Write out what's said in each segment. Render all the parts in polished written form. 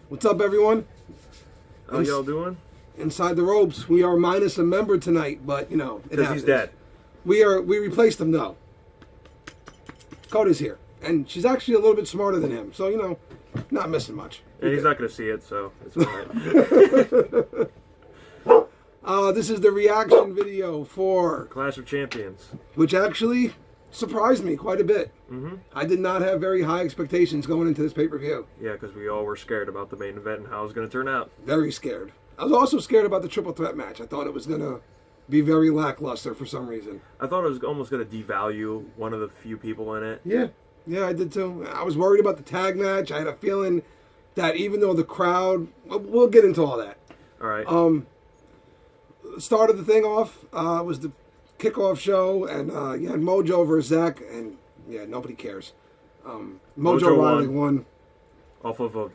What's up, everyone? How y'all doing? Inside the ropes. We are minus a member tonight, but, you know, it Because happens. he's dead. We replaced him, though. Coda's here. And she's actually a little bit smarter than him. So, you know, not missing much. And he's not going to see it, so it's alright. This is the reaction video for... Clash of Champions. Which actually surprised me quite a bit. Mm-hmm. I did not have very high expectations going into this pay-per-view. Yeah, because we all were scared about the main event and how it was going to turn out. Very scared. I was also scared about the triple threat match. I thought it was going to be very lackluster for some reason. I thought it was almost going to devalue one of the few people in it. Yeah, I did too. I was worried about the tag match. I had a feeling that even though the crowd... We'll get into all that. All right. Started the thing off was the kickoff show, and you had Mojo versus Zach, and yeah, nobody cares. Mojo Riley won. Off of a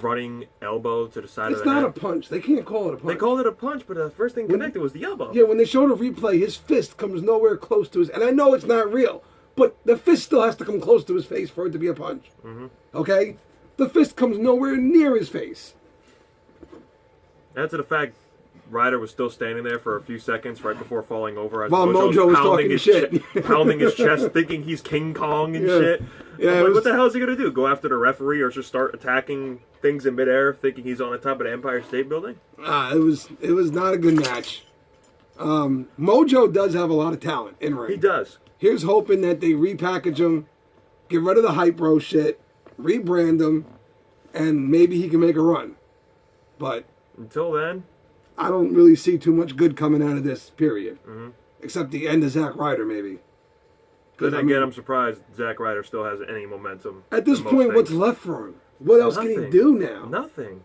running elbow to the side It's of the not head. a punch. They can't call it a punch. They called it a punch, but the first thing connected was the elbow. Yeah, when they showed a replay, his fist comes nowhere close to his... And I know it's not real, but the fist still has to come close to his face for it to be a punch. Mm-hmm. Okay? The fist comes nowhere near his face. Add to the fact Ryder was still standing there for a few seconds right before falling over. As While Mojo was talking his shit. pounding his chest, thinking he's King Kong and shit. Yeah, I'm like, what the hell is he going to do? Go after the referee or just start attacking things in midair, thinking he's on the top of the Empire State Building? It was not a good match. Mojo does have a lot of talent in ring. He does. Here's hoping that they repackage him, get rid of the hype bro shit, rebrand him, and maybe he can make a run. But until then, I don't really see too much good coming out of this period. Mm-hmm. Except the end of Zack Ryder, maybe. Then again, I'm surprised Zack Ryder still has any momentum. At this point, what's left for him? What else can he do now? Nothing.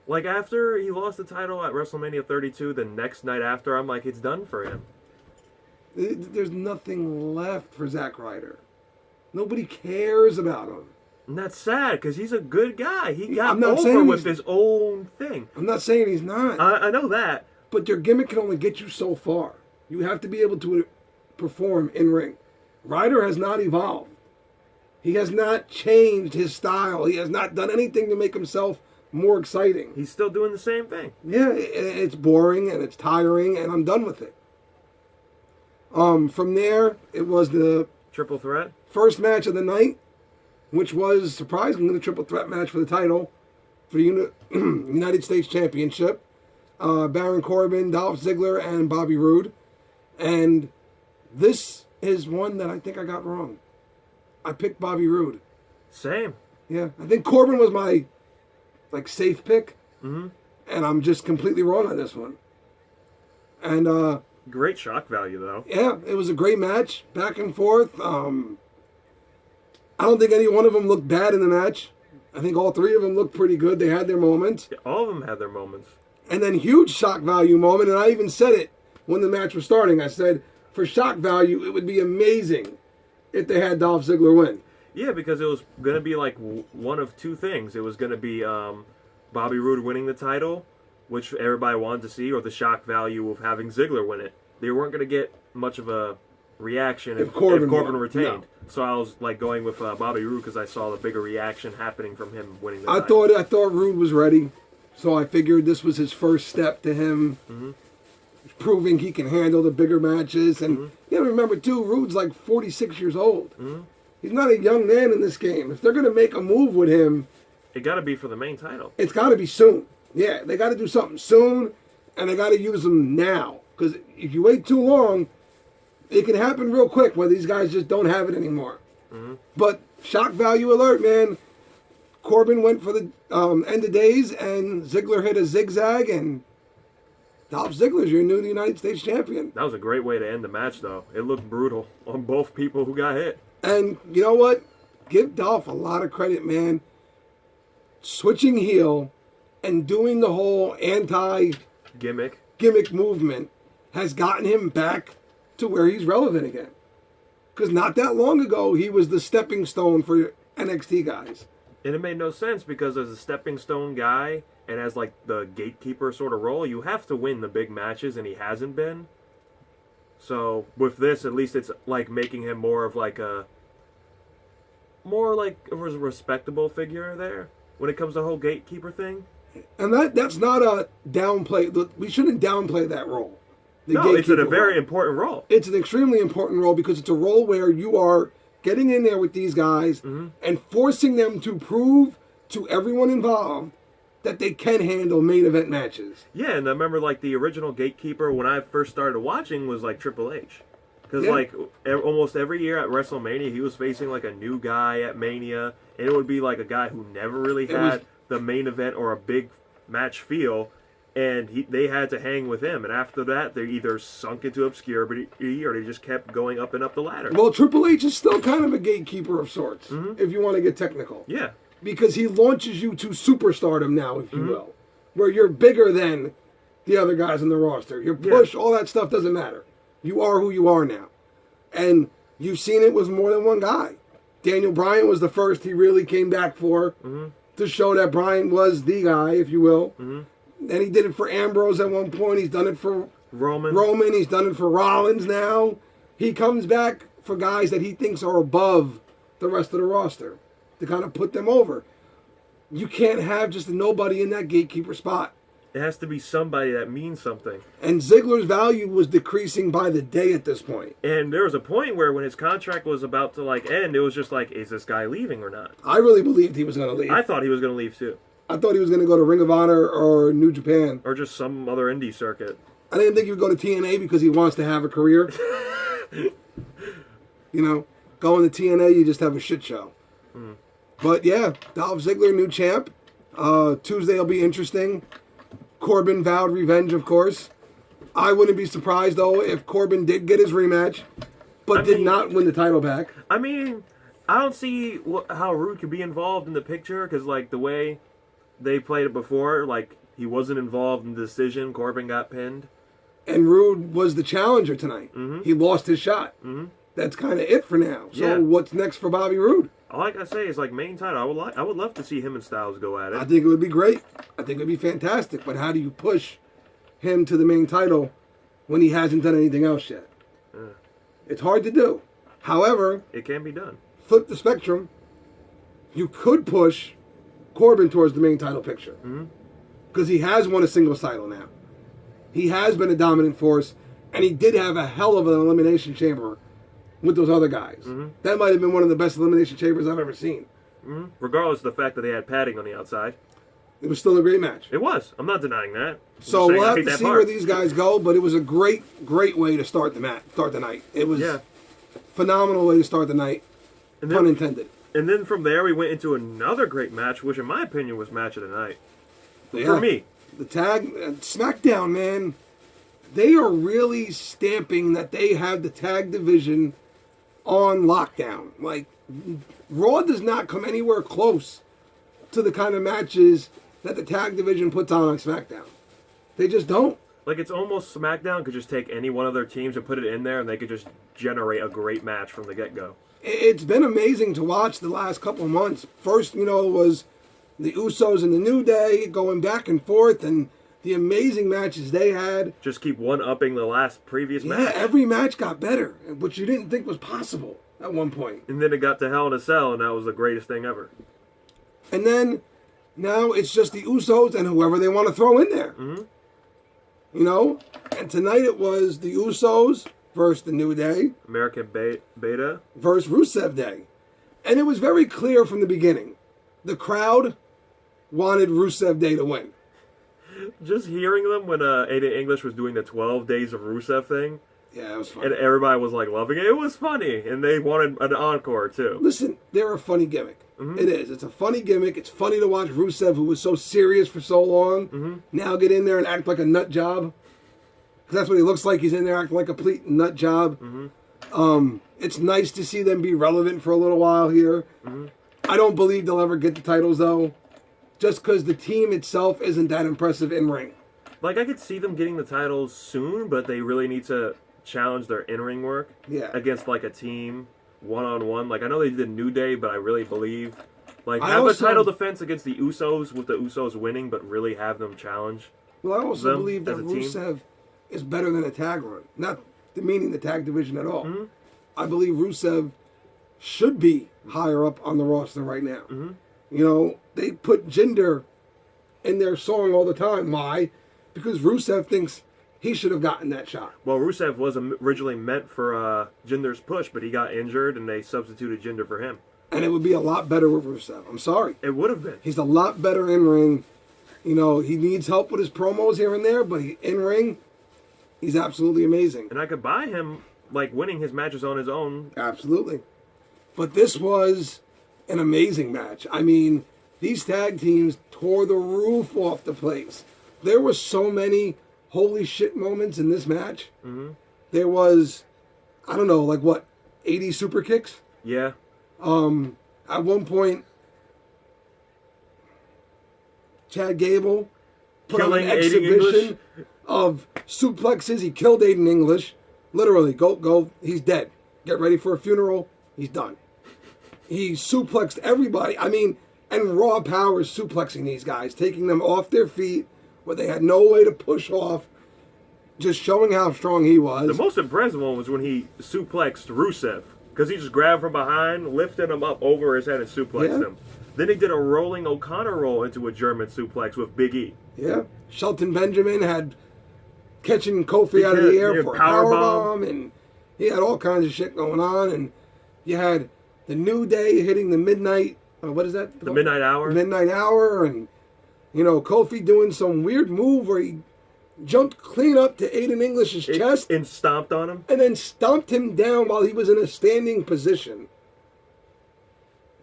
Like, after he lost the title at WrestleMania 32, the next night after, I'm like, it's done for him. There's nothing left for Zack Ryder. Nobody cares about him. And that's sad, because he's a good guy. He got over with his own thing. I'm not saying he's not. I know that. But your gimmick can only get you so far. You have to be able to perform in ring. Ryder has not evolved. He has not changed his style. He has not done anything to make himself more exciting. He's still doing the same thing. Yeah, it's boring and it's tiring, and I'm done with it. From there, it was the triple threat first match of the night, which was surprisingly the triple threat match for the title for the United States Championship. Baron Corbin, Dolph Ziggler, and Bobby Roode. And this is one that I think I got wrong. I picked Bobby Roode. Same. Yeah, I think Corbin was my safe pick. Mm-hmm. And I'm just completely wrong on this one. And great shock value, though. Yeah, it was a great match, back and forth. I don't think any one of them looked bad in the match. I think all three of them looked pretty good. They had their moments. Yeah, all of them had their moments. And then huge shock value moment, and I even said it when the match was starting. I said, for shock value, it would be amazing if they had Dolph Ziggler win. Yeah, because it was going to be like one of two things. It was going to be Bobby Roode winning the title, which everybody wanted to see, or the shock value of having Ziggler win it. They weren't going to get much of a reaction if Corbin retained. No. So I was going with Bobby Roode because I saw the bigger reaction happening from him winning the title. I thought Roode was ready, so I figured this was his first step to him proving he can handle the bigger matches. And you gotta remember too, Roode's 46 years old. Mm-hmm. He's not a young man in this game. If they're gonna make a move with him, it got to be for the main title. It's got to be soon. Yeah, they got to do something soon, and they got to use him now. Because if you wait too long, it can happen real quick where these guys just don't have it anymore. Mm-hmm. But shock value alert, man. Corbin went for the end of days, and Ziggler hit a zigzag, and Dolph Ziggler's your new United States champion. That was a great way to end the match, though. It looked brutal on both people who got hit. And you know what? Give Dolph a lot of credit, man. Switching heel and doing the whole gimmick movement has gotten him back to where he's relevant again. Because not that long ago, he was the stepping stone for NXT guys. And it made no sense because as a stepping stone guy and as the gatekeeper sort of role, you have to win the big matches, and he hasn't been. So with this, at least it's making him more of a respectable figure there. when it comes to the whole gatekeeper thing. And that's not a downplay. We shouldn't downplay that role. No, it's a very role. important role. It's an extremely important role because it's a role where you are getting in there with these guys and forcing them to prove to everyone involved that they can handle main event matches. Yeah, and I remember like the original gatekeeper when I first started watching was like Triple H. Because like almost every year at WrestleMania, he was facing like a new guy at Mania, and it would be like a guy who never really had the main event or a big match feel, and they had to hang with him. And after that, they either sunk into obscurity or they just kept going up and up the ladder. Well, Triple H is still kind of a gatekeeper of sorts, if you want to get technical. Yeah. Because he launches you to superstardom now, if you will, where you're bigger than the other guys on the roster. Your push, all that stuff doesn't matter. You are who you are now. And you've seen it with more than one guy. Daniel Bryan was the first he really came back for to show that Bryan was the guy, if you will. And he did it for Ambrose at one point. He's done it for Roman. He's done it for Rollins now. He comes back for guys that he thinks are above the rest of the roster to kind of put them over. You can't have just a nobody in that gatekeeper spot. It has to be somebody that means something. And Ziggler's value was decreasing by the day at this point. And there was a point where when his contract was about to like end, it was just like, is this guy leaving or not? I really believed he was going to leave. I thought he was going to leave too. I thought he was going to go to Ring of Honor or New Japan. Or just some other indie circuit. I didn't think he would go to TNA because he wants to have a career. You know, going to TNA, you just have a shit show. But yeah, Dolph Ziggler, new champ. Tuesday will be interesting. Corbin vowed revenge, of course. I wouldn't be surprised, though, if Corbin did get his rematch, but did not win the title back. I mean, I don't see how Rude could be involved in the picture, because, like, the way they played it before, like, he wasn't involved in the decision. Corbin got pinned. And Rude was the challenger tonight. He lost his shot. That's kind of it for now. So what's next for Bobby Roode? All I gotta say is, like, main title. I would love to see him and Styles go at it. I think it would be great. I think it would be fantastic. But how do you push him to the main title when he hasn't done anything else yet? It's hard to do. However, it can be done. Flip the spectrum. You could push Corbin towards the main title picture. Because he has won a singles title now. He has been a dominant force. And he did have a hell of an elimination chamber with those other guys. That might have been one of the best elimination chambers I've ever seen. Regardless of the fact that they had padding on the outside. It was still a great match. It was. I'm not denying that. So we'll have to see where these guys go, but it was a great way to start the night. It was a phenomenal way to start the night, pun intended. And then from there, we went into another great match, which in my opinion was match of the night. For me. The tag, SmackDown, man, they are really stamping that they have the tag division on lockdown. Like, Raw does not come anywhere close to the kind of matches that the tag division puts on SmackDown. They just don't. Like, it's almost SmackDown could just take any one of their teams and put it in there, and they could just generate a great match from the get-go. It's been amazing to watch the last couple of months. First, it was the Usos and the New Day going back and forth, and the amazing matches they had. Just keep one-upping the last previous match. Yeah, every match got better, which you didn't think was possible at one point. And then it got to Hell in a Cell, and that was the greatest thing ever. And then, now it's just the Usos and whoever they want to throw in there. And tonight it was the Usos versus the New Day. American Beta. Versus Rusev Day. And it was very clear from the beginning. The crowd wanted Rusev Day to win. Just hearing them when Aiden English was doing the 12 Days of Rusev thing. Yeah, it was funny. And everybody was like loving it. It was funny. And they wanted an encore too. Listen, they're a funny gimmick. It is. It's a funny gimmick. It's funny to watch Rusev, who was so serious for so long, now get in there and act like a nut job. Because that's what he looks like. He's in there acting like a complete nut job. It's nice to see them be relevant for a little while here. I don't believe they'll ever get the titles, though. Just because the team itself isn't that impressive in ring. Like, I could see them getting the titles soon, but they really need to challenge their in-ring work against, like, a team one-on-one. Like, I know they did New Day, but I really believe... Like, have a title defense against the Usos with the Usos winning, but really have them challenge. Well, I also believe that Rusev is better than a tag run. Not demeaning the tag division at all. I believe Rusev should be higher up on the roster right now. they put Jinder in their song all the time. Why? Because Rusev thinks he should have gotten that shot. Well, Rusev was originally meant for Jinder's push, but he got injured, and they substituted Jinder for him. And it would be a lot better with Rusev. I'm sorry. It would have been. He's a lot better in ring. You know, he needs help with his promos here and there, but in ring, he's absolutely amazing. And I could buy him, like, winning his matches on his own. Absolutely. But this was an amazing match. I mean, these tag teams tore the roof off the place. There were so many holy shit moments in this match. Mm-hmm. There was, I don't know, like what, 80 super kicks? Yeah. At one point, Chad Gable put Killing on an Aiden exhibition of suplexes. He killed Aiden English. Literally, go. He's dead. Get ready for a funeral. He's done. He suplexed everybody. I mean, and Raw Power is suplexing these guys, taking them off their feet where they had no way to push off, just showing how strong he was. The most impressive one was when he suplexed Rusev, because he just grabbed from behind, lifted him up over his head, and suplexed him. Then he did a rolling O'Connor roll into a German suplex with Big E. Yeah. Shelton Benjamin had catching Kofi out of the air for a powerbomb, and he had all kinds of shit going on. And you had the New Day hitting the midnight, what is that? The Midnight Hour? Midnight Hour, and, you know, Kofi doing some weird move where he jumped clean up to Aiden English's chest. And stomped on him? And then stomped him down while he was in a standing position.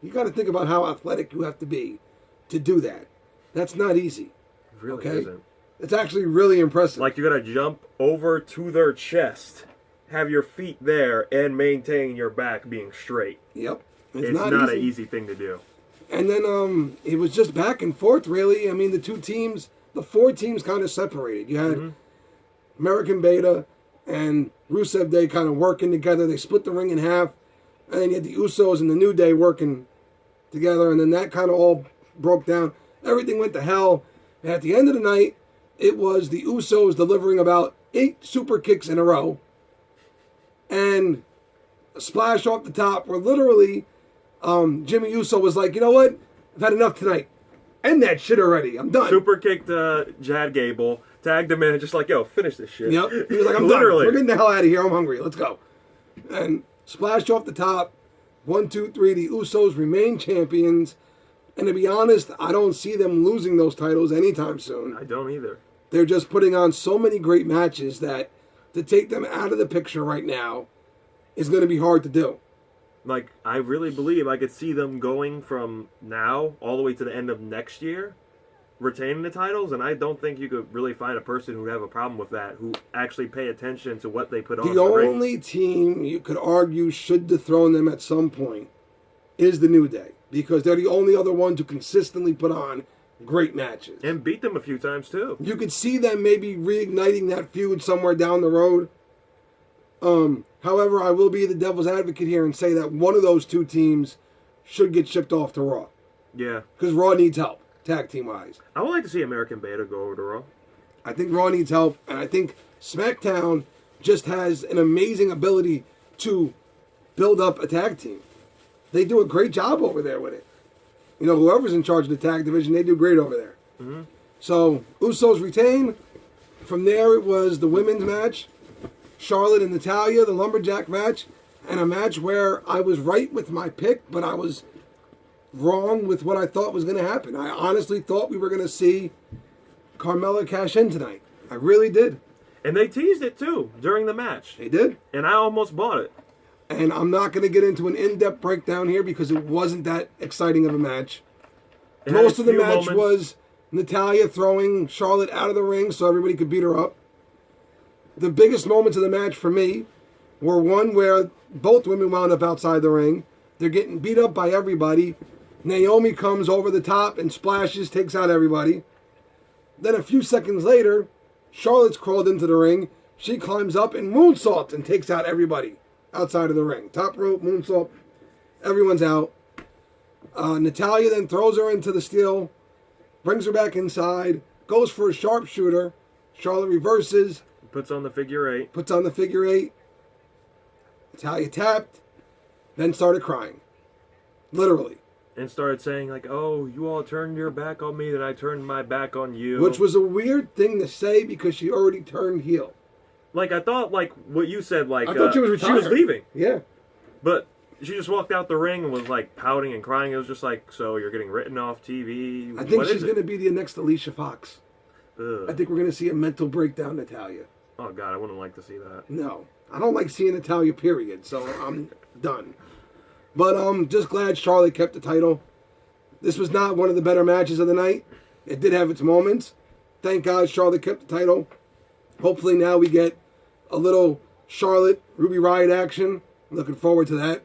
You got to think about how athletic you have to be to do that. That's not easy. It really isn't. It's actually really impressive. Like, you got to jump over to their chest, have your feet there, and maintain your back being straight. Yep. It's not an easy thing to do. And then it was just back and forth, really. I mean, the four teams kind of separated. You had American Beta and Rusev Day kind of working together. They split the ring in half. And then you had the Usos and the New Day working together. And then that kind of all broke down. Everything went to hell. And at the end of the night, it was the Usos delivering about 8 super kicks in a row. And a splash off the top where literally Jimmy Uso was like, you know what? I've had enough tonight. End that shit already. I'm done. Super kicked Chad Gable, tagged him in, and just like, yo, finish this shit. Yep. He was like, I'm literally done. We're getting the hell out of here. I'm hungry. Let's go. And splash off the top. 1, 2, 3. The Usos remain champions. And to be honest, I don't see them losing those titles anytime soon. I don't either. They're just putting on so many great matches that to take them out of the picture right now is going to be hard to do. Like, I really believe I could see them going from now all the way to the end of next year, retaining the titles, and I don't think you could really find a person who would have a problem with that, who actually pay attention to what they put on the only team you could argue should dethrone them at some point is the New Day, because they're the only other ones who consistently put on great matches. And beat them a few times, too. You could see them maybe reigniting that feud somewhere down the road. However, I will be the devil's advocate here and say that one of those two teams should get shipped off to Raw. Yeah. Because Raw needs help, tag team-wise. I would like to see American Beta go over to Raw. I think Raw needs help, and I think SmackDown just has an amazing ability to build up a tag team. They do a great job over there with it. You know, whoever's in charge of the tag division, they do great over there. Mm-hmm. So, Usos retain. From there, it was the women's match. Charlotte and Natalya, the Lumberjack match. And a match where I was right with my pick, but I was wrong with what I thought was going to happen. I honestly thought we were going to see Carmella cash in tonight. I really did. And they teased it, too, during the match. They did. And I almost bought it. And I'm not going to get into an in-depth breakdown here because it wasn't that exciting of a match. Most of the match was Natalya throwing Charlotte out of the ring so everybody could beat her up. The biggest moments of the match for me were one where both women wound up outside the ring. They're getting beat up by everybody. Naomi comes over the top and splashes, takes out everybody. Then a few seconds later, Charlotte's crawled into the ring. She climbs up and moonsaults and takes out everybody outside of the ring. Top rope, moonsault, everyone's out. Natalya then throws her into the steel, brings her back inside, goes for a sharpshooter. Charlotte reverses. Puts on the figure 8. Puts on the figure 8. Natalya tapped, then started crying. Literally. and started saying like, "Oh, you all turned your back on me, then I turned my back on you." Which was a weird thing to say because she already turned heel. Like, I thought, like, what you said, like, I thought she was retired. leaving. Yeah. But she just walked out the ring and was, like, pouting and crying. It was just like, so you're getting written off TV? I think she's going to be the next Alicia Fox. Ugh. I think we're going to see a mental breakdown, Natalya. Oh, God, I wouldn't like to see that. No. I don't like seeing Natalya, period. So I'm done. But just glad Charlotte kept the title. This was not one of the better matches of the night. It did have its moments. Thank God Charlotte kept the title. Hopefully now we get a little Charlotte Ruby Riott action. Looking forward to that.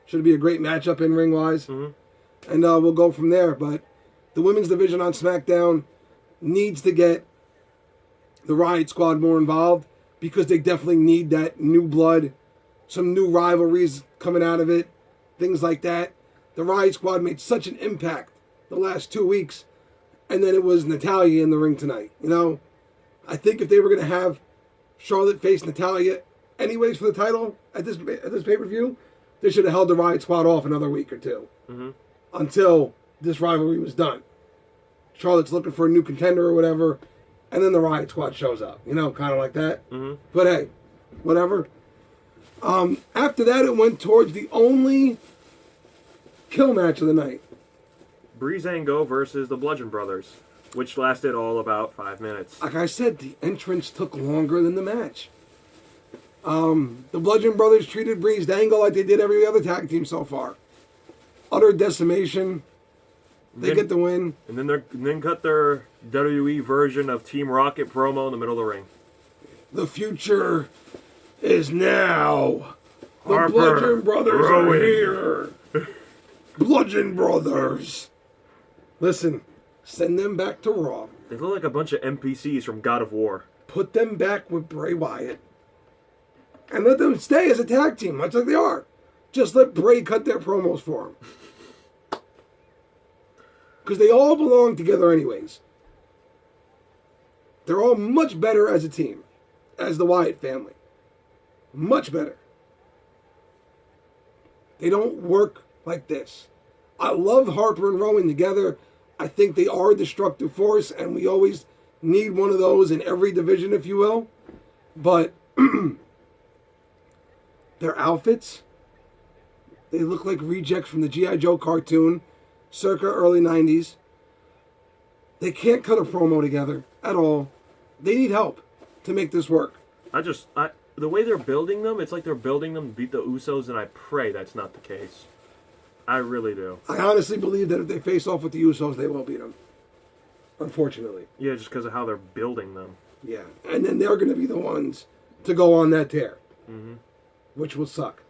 Should be a great matchup in ring wise. Mm-hmm. And we'll go from there. But the women's division on SmackDown needs to get the Riott Squad more involved because they definitely need that new blood, some new rivalries coming out of it, things like that. The Riott Squad made such an impact the last 2 weeks, and then it was Natalya in the ring tonight. You know, I think if they were going to have Charlotte face Natalya anyways for the title at this pay-per-view, they should have held the Riott Squad off another week or two until this rivalry was done. Charlotte's looking for a new contender or whatever, and then the Riott Squad shows up. You know, kind of like that. Mm-hmm. But hey, whatever. After that, it went towards the only kill match of the night. Breezango versus the Bludgeon Brothers, which lasted all about 5 minutes. Like I said, the entrance took longer than the match. The Bludgeon Brothers treated Breezango like they did every other tag team so far. Utter decimation. They get the win. And then cut their WWE version of Team Rocket promo in the middle of the ring. The future is now. The Harper, Bludgeon Brothers Rowan. are here. Bludgeon Brothers. Listen, send them back to Raw. They look like a bunch of NPCs from God of War. Put them back with Bray Wyatt. And let them stay as a tag team, much like they are. Just let Bray cut their promos for them. Because they all belong together anyways. They're all much better as a team. As the Wyatt family. Much better. They don't work like this. I love Harper and Rowan together. I think they are a destructive force, and we always need one of those in every division, if you will. But their outfits, they look like rejects from the G.I. Joe cartoon, circa early 90s. They can't cut a promo together at all. They need help to make this work. The way they're building them, it's like they're building them to beat the Usos, and I pray that's not the case. I really do. I honestly believe that if they face off with the Usos, they will beat them. Unfortunately. Yeah, just because of how they're building them. Yeah. And then they're going to be the ones to go on that tear. Mm-hmm. Which will suck.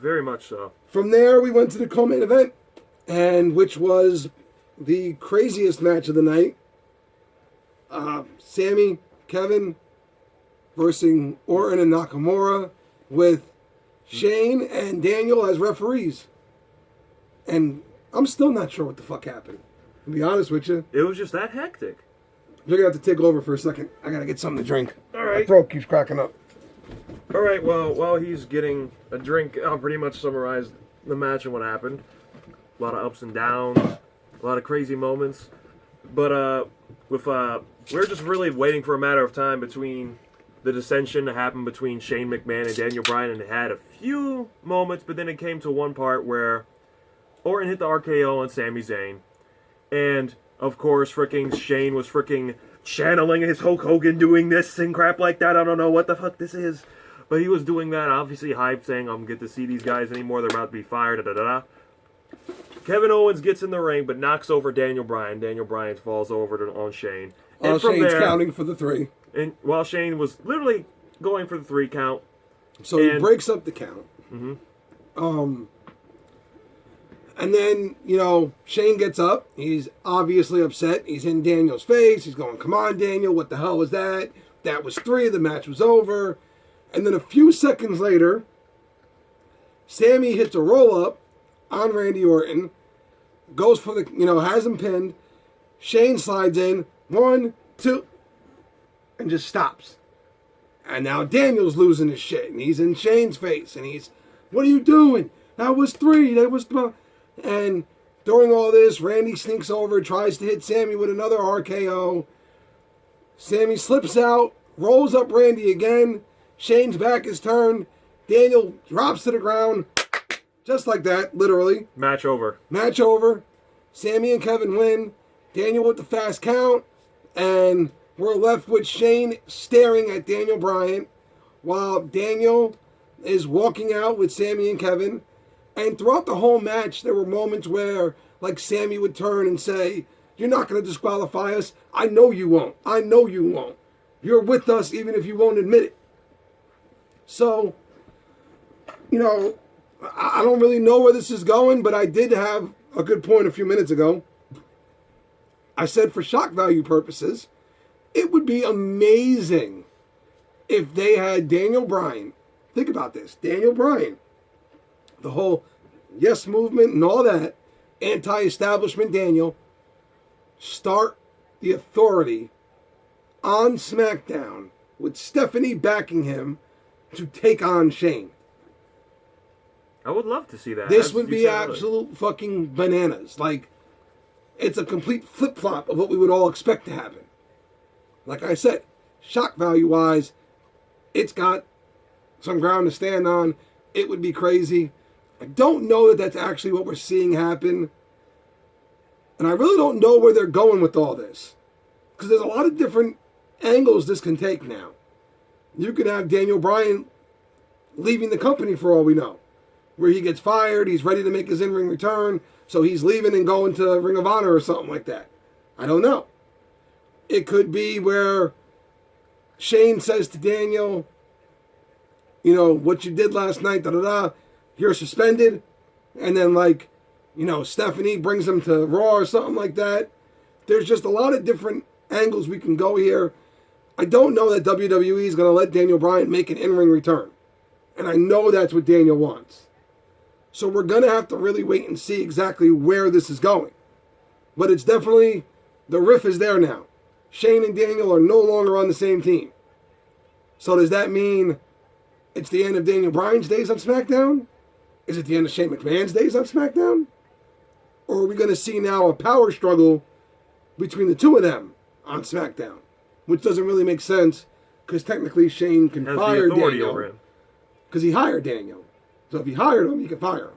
Very much so. From there, we went to the co-main event, and which was the craziest match of the night. Sammy, Kevin versus Orton and Nakamura with Shane and Daniel as referees. And I'm still not sure what the fuck happened. To be honest with you. It was just that hectic. You're going to have to take over for a second. I got to get something to drink. All right. My throat keeps cracking up. All right, well, while he's getting a drink, I'll pretty much summarize the match and what happened. A lot of ups and downs, a lot of crazy moments. But we're just really waiting for a matter of time between the dissension that happened between Shane McMahon and Daniel Bryan, and it had a few moments, but then it came to one part where Orton hit the RKO on Sami Zayn. And, of course, fricking Shane was fricking channeling his Hulk Hogan doing this and crap like that. I don't know what the fuck this is. But he was doing that, obviously hyped, saying, I don't get to see these guys anymore. They're about to be fired, da-da-da-da. Kevin Owens gets in the ring, but knocks over Daniel Bryan. Daniel Bryan falls over on Shane. And from Shane's counting for the 3. And while Shane was literally going for the 3 count. So he breaks up the count. Mm-hmm. And then, Shane gets up. He's obviously upset. He's in Daniel's face. He's going, come on, Daniel, what the hell was that? That was 3. The match was over. And then a few seconds later, Sammy hits a roll-up on Randy Orton. Goes for the, has him pinned. Shane slides in. 1, 2. And just stops. And now Daniel's losing his shit. And he's in Shane's face. And he's, what are you doing? That was 3. That was... And during all this, Randy sneaks over, tries to hit Sammy with another RKO. Sammy slips out, rolls up Randy again. Shane's back is turned. Daniel drops to the ground. Just like that, literally. Match over. Match over. Sammy and Kevin win. Daniel with the fast count. And we're left with Shane staring at Daniel Bryant while Daniel is walking out with Sammy and Kevin. And throughout the whole match, there were moments where, like, Sammy would turn and say, "You're not going to disqualify us. I know you won't. I know you won't. You're with us even if you won't admit it." So, you know, I don't really know where this is going, but I did have a good point a few minutes ago. I said for shock value purposes, it would be amazing if they had Daniel Bryan. Think about this. Daniel Bryan. The whole yes movement and all that. Anti-establishment Daniel. Start the Authority on SmackDown with Stephanie backing him to take on Shane. I would love to see that. This would be absolute fucking bananas. Like, it's a complete flip-flop of what we would all expect to happen. Like I said, shock value-wise, it's got some ground to stand on. It would be crazy. I don't know that that's actually what we're seeing happen. And I really don't know where they're going with all this. Because there's a lot of different angles this can take now. You could have Daniel Bryan leaving the company for all we know. Where he gets fired, he's ready to make his in-ring return, so he's leaving and going to Ring of Honor or something like that. I don't know. It could be where Shane says to Daniel, you know, what you did last night, da-da-da, you're suspended. And then, like, you know, Stephanie brings him to Raw or something like that. There's just a lot of different angles we can go here. I don't know that WWE is going to let Daniel Bryan make an in-ring return. And I know that's what Daniel wants. So we're going to have to really wait and see exactly where this is going. But it's definitely, the riff is there now. Shane and Daniel are no longer on the same team. So does that mean it's the end of Daniel Bryan's days on SmackDown? Is it the end of Shane McMahon's days on SmackDown? Or are we going to see now a power struggle between the two of them on SmackDown? Which doesn't really make sense, because technically Shane can fire Daniel. Because he hired Daniel. So if he hired him, he can fire him.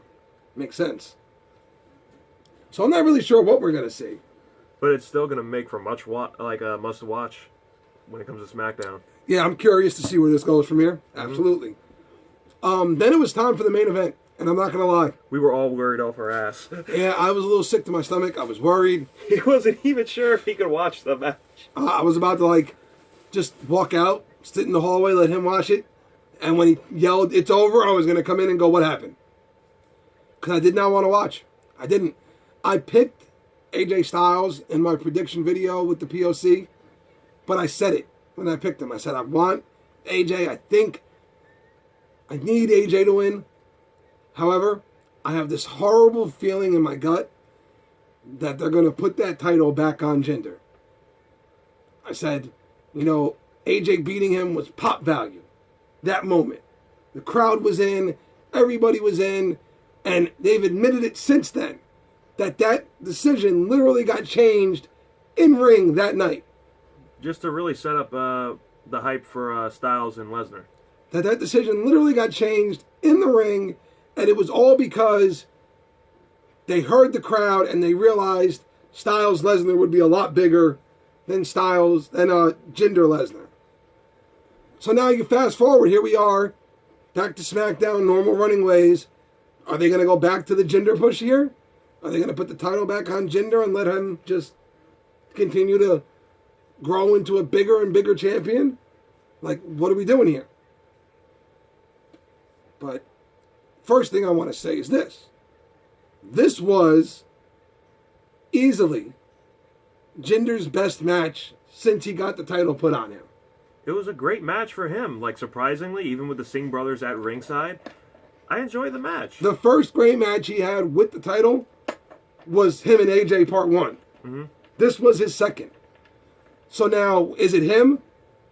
Makes sense. So I'm not really sure what we're going to see. But it's still going to make for must watch when it comes to SmackDown. Yeah, I'm curious to see where this goes from here. Absolutely. Then it was time for the main event. And I'm not going to lie. We were all worried off our ass. Yeah, I was a little sick to my stomach. I was worried. He wasn't even sure if he could watch the match. I was about to, like, just walk out, sit in the hallway, let him watch it. And when he yelled, "It's over," I was going to come in and go, "What happened?" Because I did not want to watch. I didn't. I picked AJ Styles in my prediction video with the POC. But I said it when I picked him. I said, I want AJ. I think I need AJ to win. However, I have this horrible feeling in my gut that they're going to put that title back on Jinder. I said, you know, AJ beating him was pop value. That moment. The crowd was in, everybody was in, and they've admitted it since then that that decision literally got changed in ring that night. Just to really set up the hype for Styles and Lesnar. That decision literally got changed in the ring. And it was all because they heard the crowd and they realized Styles Lesnar would be a lot bigger than Jinder Lesnar. So now you fast forward, here we are, back to SmackDown, normal running ways. Are they going to go back to the Jinder push here? Are they going to put the title back on Jinder and let him just continue to grow into a bigger and bigger champion? Like, what are we doing here? But first thing I want to say is this. This was easily Jinder's best match since he got the title put on him. It was a great match for him. Like, surprisingly, even with the Singh brothers at ringside, I enjoyed the match. The first great match he had with the title was him and AJ Part 1. Mm-hmm. This was his second. So now, is it him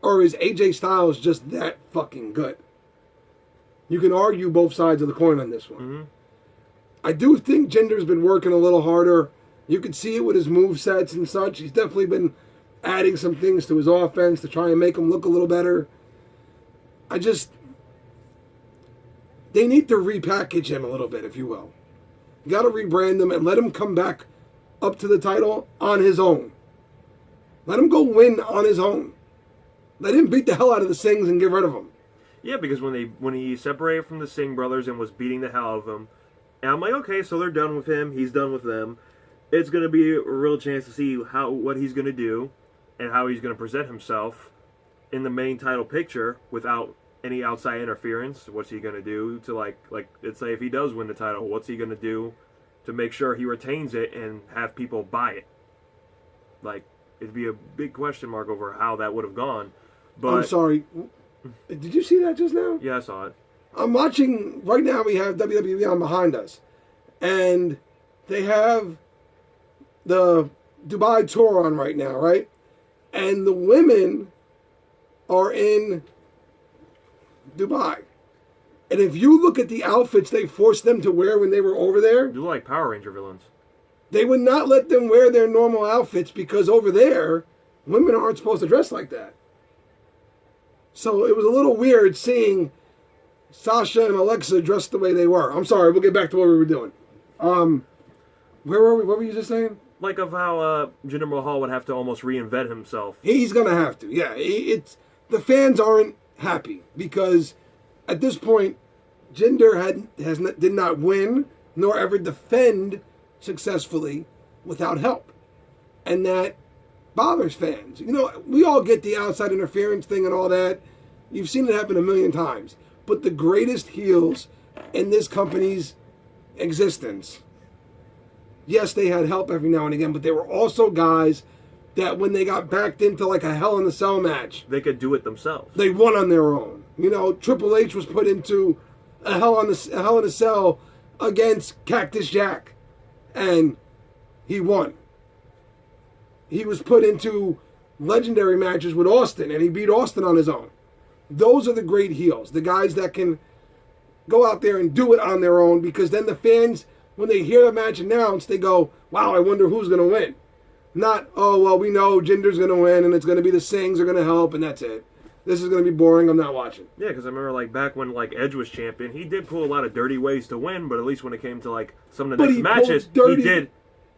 or is AJ Styles just that fucking good? You can argue both sides of the coin on this one. Mm-hmm. I do think Jinder's been working a little harder. You could see it with his move sets and such. He's definitely been adding some things to his offense to try and make him look a little better. They need to repackage him a little bit, if you will. You got to rebrand him and let him come back up to the title on his own. Let him go win on his own. Let him beat the hell out of the Singhs and get rid of them. Yeah, because when he separated from the Singh brothers and was beating the hell out of them, and I'm like, okay, so they're done with him. He's done with them. It's going to be a real chance to see what he's going to do and how he's going to present himself in the main title picture without any outside interference. What's he going to do to like let's say if he does win the title, what's he going to do to make sure he retains it and have people buy it? Like, it'd be a big question mark over how that would have gone. But I'm sorry. Did you see that just now? Yeah, I saw it. I'm watching right now. We have WWE on behind us, and they have the Dubai tour on right now, right? And the women are in Dubai. And if you look at the outfits they forced them to wear when they were over there, They're like Power Ranger villains. they would not let them wear their normal outfits because over there, women aren't supposed to dress like that. So it was a little weird seeing Sasha and Alexa dressed the way they were. I'm sorry, we'll get back to what we were doing. Where were we? What were you just saying? Like of how Jinder Mahal would have to almost reinvent himself. He's going to have to. Yeah, the fans aren't happy because at this point, Jinder did not win nor ever defend successfully without help. And that bothers fans. You know, we all get the outside interference thing and all that. You've seen it happen a million times. But the greatest heels in this company's existence, yes, they had help every now and again, but they were also guys that when they got backed into like a Hell in a Cell match, they could do it themselves. They won on their own. You know, Triple H was put into a Hell in a Cell against Cactus Jack, and he won. He was put into legendary matches with Austin, and he beat Austin on his own. Those are the great heels, the guys that can go out there and do it on their own, because then the fans, when they hear the match announced, they go, wow, I wonder who's going to win. Not, oh, well, we know Jinder's going to win, and it's going to be the Singhs are going to help, and that's it. This is going to be boring, I'm not watching. Yeah, because I remember, like, back when, like, Edge was champion, he did pull a lot of dirty ways to win, but at least when it came to, like, some of the next matches, he did.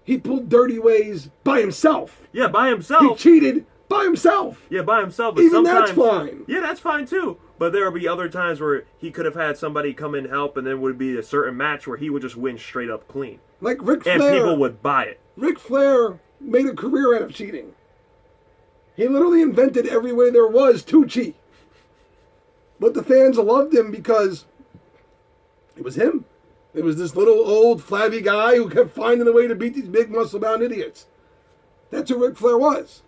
He pulled dirty ways by himself. Yeah, by himself. He cheated by himself. Yeah, by himself. But even sometimes, that's fine. Yeah, that's fine, too. But there would be other times where he could have had somebody come in and help, and then would be a certain match where he would just win straight up clean. Like Ric Flair. And people would buy it. Ric Flair made a career out of cheating. He literally invented every way there was to cheat. But the fans loved him because it was him. It was this little old flabby guy who kept finding a way to beat these big muscle-bound idiots. That's who Ric Flair was.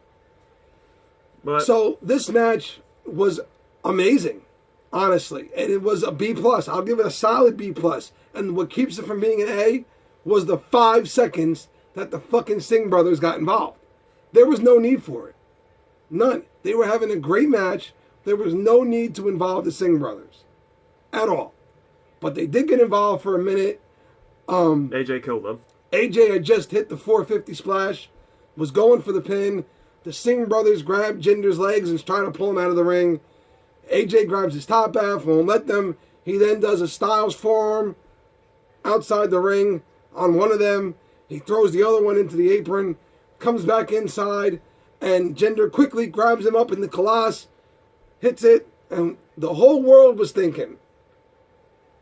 But so this match was amazing, honestly. And it was a B+. I'll give it a solid B+. And what keeps it from being an A was the 5 seconds that the fucking Singh brothers got involved. There was no need for it. None. They were having a great match. There was no need to involve the Singh brothers at all. But they did get involved for a minute. AJ killed them. AJ had just hit the 450 splash, was going for the pin. The Singh brothers grabbed Jinder's legs and was trying to pull him out of the ring. AJ grabs his top half, won't let them. He then does a Styles forearm outside the ring on one of them. He throws the other one into the apron, comes back inside, and Jinder quickly grabs him up in the Colossus, hits it, and the whole world was thinking,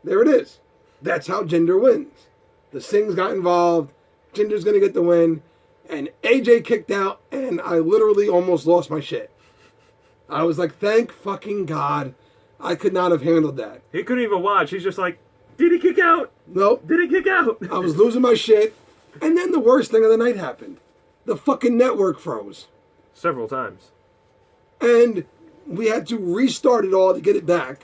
there it is. That's how Jinder wins. The Singhs got involved. Jinder's going to get the win. And AJ kicked out, and I literally almost lost my shit. I was like, thank fucking God. I could not have handled that. He couldn't even watch. He's just like, did he kick out? Nope. Did he kick out? I was losing my shit. And then the worst thing of the night happened. The fucking network froze. Several times. And we had to restart it all to get it back.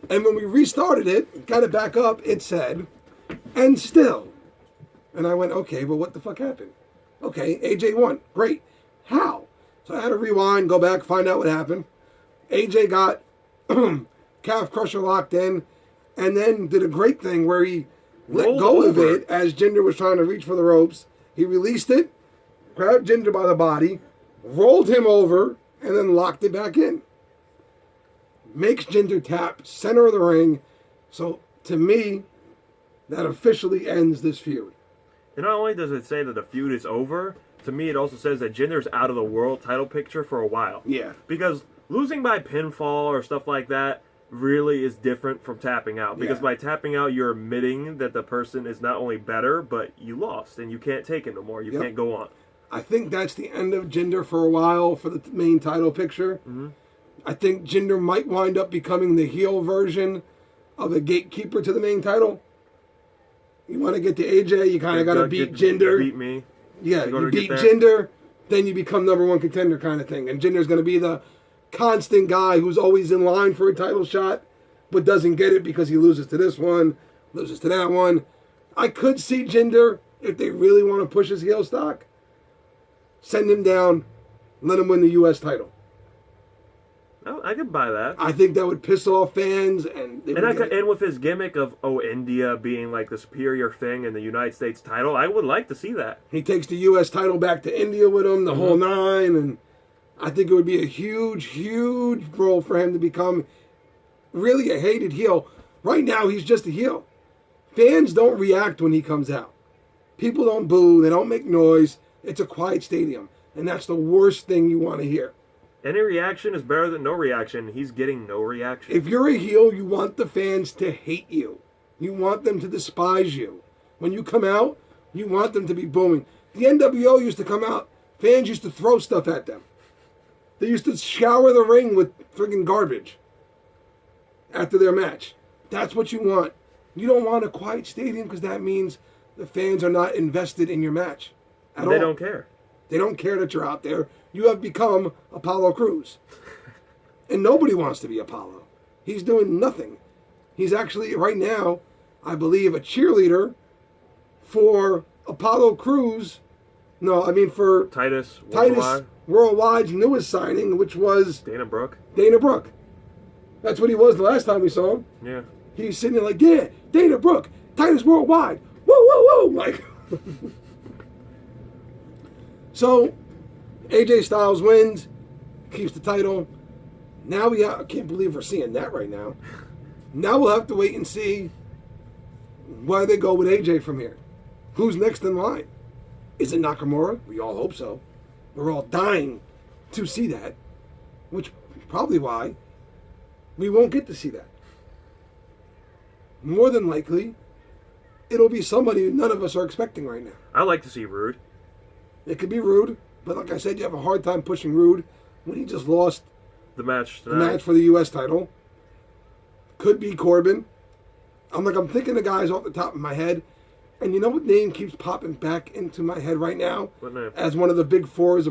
And when we restarted it, got it back up, it said, and still. And I went, okay, but what the fuck happened? Okay, AJ won. Great. How? So I had to rewind, go back, find out what happened. AJ got calf crusher locked in, and then did a great thing where he let Rolled go of over. it as Jinder was trying to reach for the ropes. He released it, grabbed Jinder by the body, rolled him over, and then locked it back in. Makes Jinder tap center of the ring. So, to me, that officially ends this feud. And not only does it say that the feud is over, to me it also says that Jinder's out of the world title picture for a while. Yeah. Because losing by pinfall or stuff like that really is different from tapping out. Because Yeah. by tapping out, you're admitting that the person is not only better, but you lost and you can't take it no more. You Yep. can't go on. I think that's the end of Jinder for a while for the main title picture. Mm-hmm. I think Jinder might wind up becoming the heel version of the gatekeeper to the main title. You want to get to AJ, you kind of got to beat Jinder. Beat me. Yeah, in order you to beat get there. Jinder, then you become number one contender kind of thing. And Jinder's going to be the constant guy who's always in line for a title shot, but doesn't get it because he loses to this one, loses to that one. I could see Jinder, if they really want to push his heel stock, send him down, let him win the U.S. title. Oh, I could buy that. I think that would piss off fans, and they would get- And with his gimmick of India being like the superior thing in the United States title, I would like to see that. he takes the U.S. title back to India with him, the whole nine, and I think it would be a huge, huge role for him to become really a hated heel. Right now, he's just a heel. Fans don't react when he comes out. People don't boo, they don't make noise. It's a quiet stadium, and that's the worst thing you want to hear. Any reaction is better than no reaction. He's getting no reaction. If you're a heel, you want the fans to hate you. You want them to despise you. When you come out, you want them to be booming. The NWO used to come out, fans used to throw stuff at them. They used to shower the ring with friggin' garbage after their match. That's what you want. You don't want a quiet stadium because that means the fans are not invested in your match at all. They don't care. They don't care that you're out there. You have become Apollo Crews. And nobody wants to be Apollo. He's doing nothing. He's actually, right now, I believe, a cheerleader for Apollo Crews. No, I mean for Titus Worldwide's newest signing, which was Dana Brooke. Dana Brooke. That's what he was the last time we saw him. Yeah. He's sitting there like, yeah, Dana Brooke, Titus Worldwide. Woo, woo, woo. Like, so, AJ Styles wins, keeps the title. Now I can't believe we're seeing that right now. Now we'll have to wait and see where they go with AJ from here. Who's next in line? Is it Nakamura? We all hope so. We're all dying to see that, which is probably why we won't get to see that. More than likely, it'll be somebody none of us are expecting right now. I like to see Rude. It could be Rude, but like I said, you have a hard time pushing Rude when he just lost The match the tonight. match for the U.S. title. Could be Corbin. I'm thinking of guys off the top of my head, and you know what name keeps popping back into my head right now What name? as one of the big fours